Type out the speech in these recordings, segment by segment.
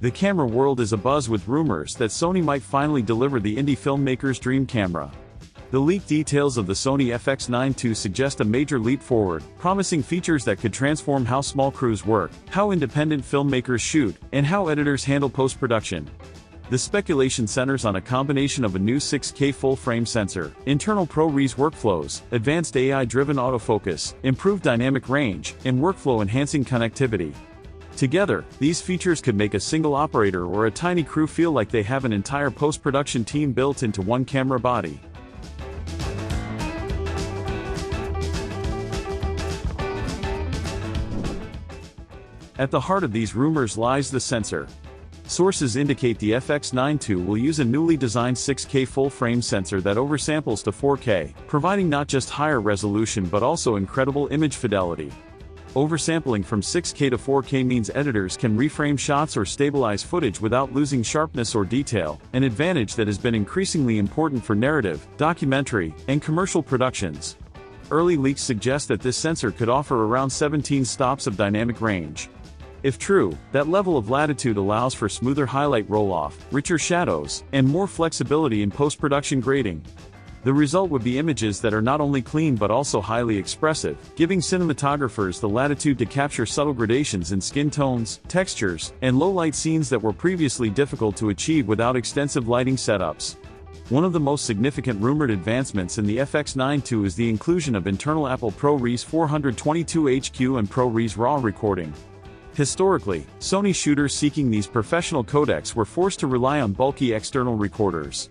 The camera world is abuzz with rumors that Sony might finally deliver the indie filmmaker's dream camera. The leaked details of the Sony FX9 II suggest a major leap forward, promising features that could transform how small crews work, how independent filmmakers shoot, and how editors handle post-production. The speculation centers on a combination of a new 6K full-frame sensor, internal ProRes workflows, advanced AI-driven autofocus, improved dynamic range, and workflow-enhancing connectivity. Together, these features could make a single operator or a tiny crew feel like they have an entire post-production team built into one camera body. At the heart of these rumors lies the sensor. Sources indicate the FX9 II will use a newly designed 6K full-frame sensor that oversamples to 4K, providing not just higher resolution but also incredible image fidelity. Oversampling from 6K to 4K means editors can reframe shots or stabilize footage without losing sharpness or detail, an advantage that has been increasingly important for narrative, documentary, and commercial productions. Early leaks suggest that this sensor could offer around 17 stops of dynamic range. If true, that level of latitude allows for smoother highlight roll-off, richer shadows, and more flexibility in post-production grading. The result would be images that are not only clean but also highly expressive, giving cinematographers the latitude to capture subtle gradations in skin tones, textures, and low-light scenes that were previously difficult to achieve without extensive lighting setups. One of the most significant rumored advancements in the FX9 II is the inclusion of internal Apple ProRes 422HQ and ProRes RAW recording. Historically, Sony shooters seeking these professional codecs were forced to rely on bulky external recorders.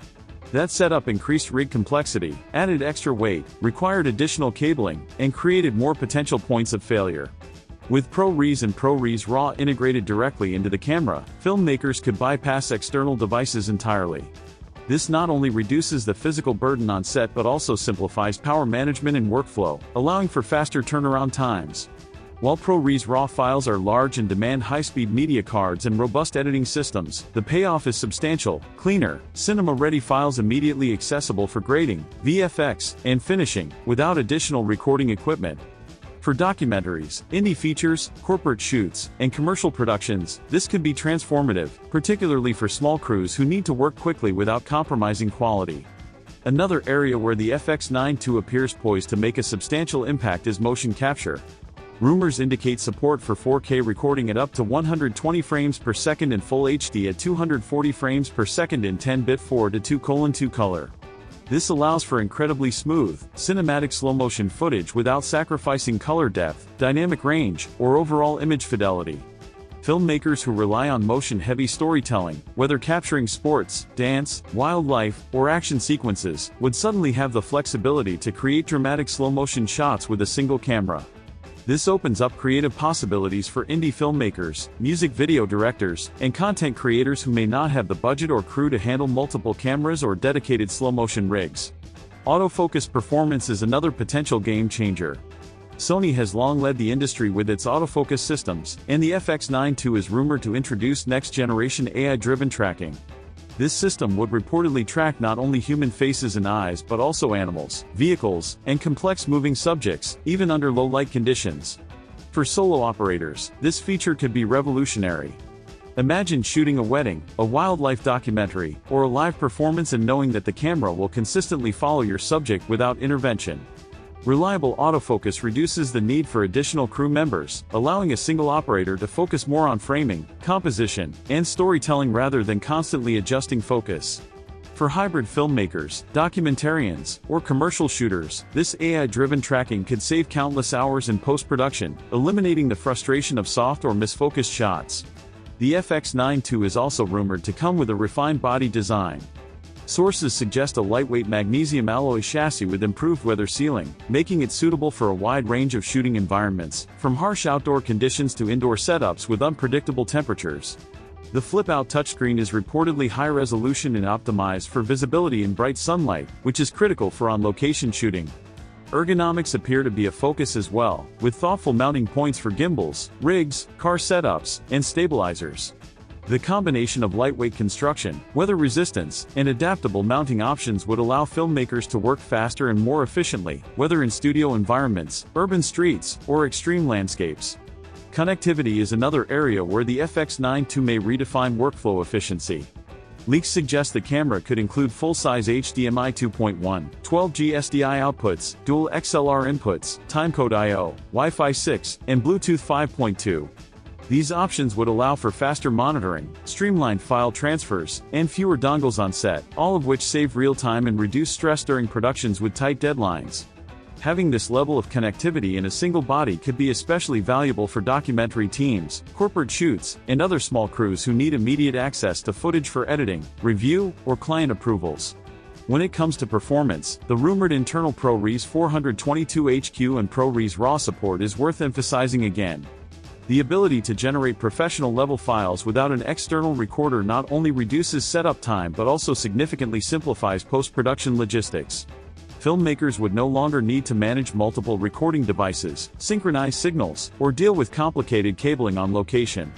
That setup increased rig complexity, added extra weight, required additional cabling, and created more potential points of failure. With ProRes and ProRes RAW integrated directly into the camera, filmmakers could bypass external devices entirely. This not only reduces the physical burden on set but also simplifies power management and workflow, allowing for faster turnaround times. While ProRes RAW files are large and demand high-speed media cards and robust editing systems, the payoff is substantial: cleaner, cinema-ready files immediately accessible for grading, VFX, and finishing, without additional recording equipment. For documentaries, indie features, corporate shoots, and commercial productions, this could be transformative, particularly for small crews who need to work quickly without compromising quality. Another area where the FX9 II appears poised to make a substantial impact is motion capture. Rumors indicate support for 4K recording at up to 120 frames per second in Full HD at 240 frames per second in 10-bit 4:2:2 color. This allows for incredibly smooth, cinematic slow-motion footage without sacrificing color depth, dynamic range, or overall image fidelity. Filmmakers who rely on motion-heavy storytelling, whether capturing sports, dance, wildlife, or action sequences, would suddenly have the flexibility to create dramatic slow-motion shots with a single camera. This opens up creative possibilities for indie filmmakers, music video directors, and content creators who may not have the budget or crew to handle multiple cameras or dedicated slow-motion rigs. Autofocus performance is another potential game changer. Sony has long led the industry with its autofocus systems, and the FX9 II is rumored to introduce next-generation AI-driven tracking. This system would reportedly track not only human faces and eyes but also animals, vehicles, and complex moving subjects, even under low-light conditions. For solo operators, this feature could be revolutionary. Imagine shooting a wedding, a wildlife documentary, or a live performance and knowing that the camera will consistently follow your subject without intervention. Reliable autofocus reduces the need for additional crew members, allowing a single operator to focus more on framing, composition, and storytelling rather than constantly adjusting focus. For hybrid filmmakers, documentarians, or commercial shooters, this AI-driven tracking could save countless hours in post-production, eliminating the frustration of soft or misfocused shots. The FX9 II is also rumored to come with a refined body design. Sources suggest a lightweight magnesium alloy chassis with improved weather sealing, making it suitable for a wide range of shooting environments, from harsh outdoor conditions to indoor setups with unpredictable temperatures. The flip-out touchscreen is reportedly high-resolution and optimized for visibility in bright sunlight, which is critical for on-location shooting. Ergonomics appear to be a focus as well, with thoughtful mounting points for gimbals, rigs, car setups, and stabilizers. The combination of lightweight construction, weather resistance, and adaptable mounting options would allow filmmakers to work faster and more efficiently, whether in studio environments, urban streets, or extreme landscapes. Connectivity is another area where the FX9 II may redefine workflow efficiency. Leaks suggest the camera could include full-size HDMI 2.1, 12G SDI outputs, dual XLR inputs, timecode I/O, Wi-Fi 6, and Bluetooth 5.2. These options would allow for faster monitoring, streamlined file transfers, and fewer dongles on set, all of which save real time and reduce stress during productions with tight deadlines. Having this level of connectivity in a single body could be especially valuable for documentary teams, corporate shoots, and other small crews who need immediate access to footage for editing, review, or client approvals. When it comes to performance, the rumored internal ProRes 422HQ and ProRes RAW support is worth emphasizing again. The ability to generate professional-level files without an external recorder not only reduces setup time but also significantly simplifies post-production logistics. Filmmakers would no longer need to manage multiple recording devices, synchronize signals, or deal with complicated cabling on location.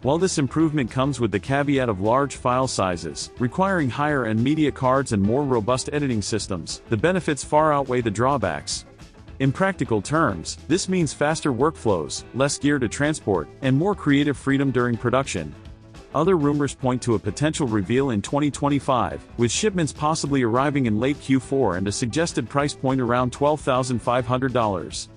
While this improvement comes with the caveat of large file sizes, requiring higher-end media cards and more robust editing systems, the benefits far outweigh the drawbacks. In practical terms, this means faster workflows, less gear to transport, and more creative freedom during production. Other rumors point to a potential reveal in 2025, with shipments possibly arriving in late Q4 and a suggested price point around $12,500.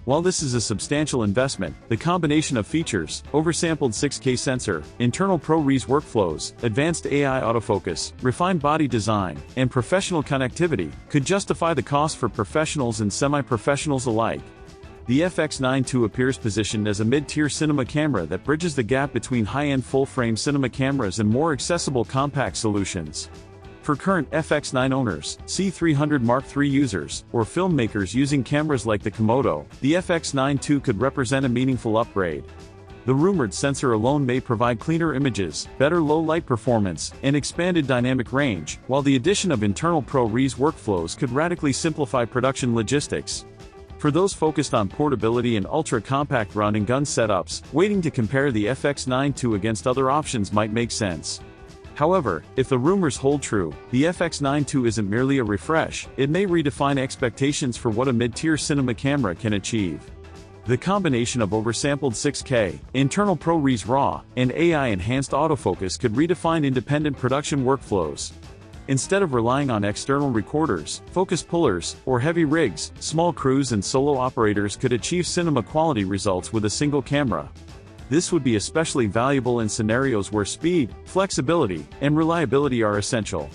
While this is a substantial investment, the combination of features, oversampled 6K sensor, internal ProRes workflows, advanced AI autofocus, refined body design, and professional connectivity, could justify the cost for professionals and semi-professionals alike. The FX9 II appears positioned as a mid-tier cinema camera that bridges the gap between high-end full-frame cinema cameras and more accessible compact solutions. For current FX9 owners, C300 Mark III users, or filmmakers using cameras like the Komodo, the FX9 II could represent a meaningful upgrade. The rumored sensor alone may provide cleaner images, better low-light performance, and expanded dynamic range, while the addition of internal ProRes workflows could radically simplify production logistics. For those focused on portability and ultra-compact run-and-gun setups, waiting to compare the FX9 II against other options might make sense. However, if the rumors hold true, the FX9 II isn't merely a refresh, it may redefine expectations for what a mid-tier cinema camera can achieve. The combination of oversampled 6K, internal ProRes RAW, and AI-enhanced autofocus could redefine independent production workflows. Instead of relying on external recorders, focus pullers, or heavy rigs, small crews and solo operators could achieve cinema-quality results with a single camera. This would be especially valuable in scenarios where speed, flexibility, and reliability are essential.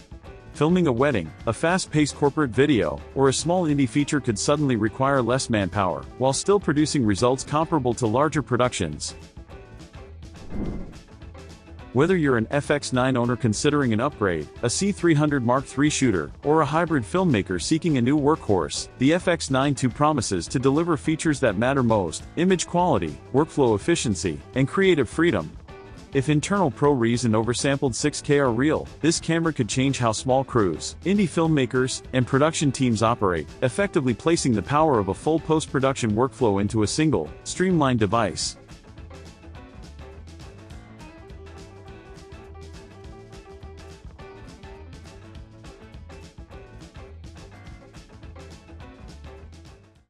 Filming a wedding, a fast-paced corporate video, or a small indie feature could suddenly require less manpower, while still producing results comparable to larger productions. Whether you're an FX9 owner considering an upgrade, a C300 Mark III shooter, or a hybrid filmmaker seeking a new workhorse, the FX9 II promises to deliver features that matter most: image quality, workflow efficiency, and creative freedom. If internal ProRes and oversampled 6K are real, this camera could change how small crews, indie filmmakers, and production teams operate, effectively placing the power of a full post-production workflow into a single, streamlined device.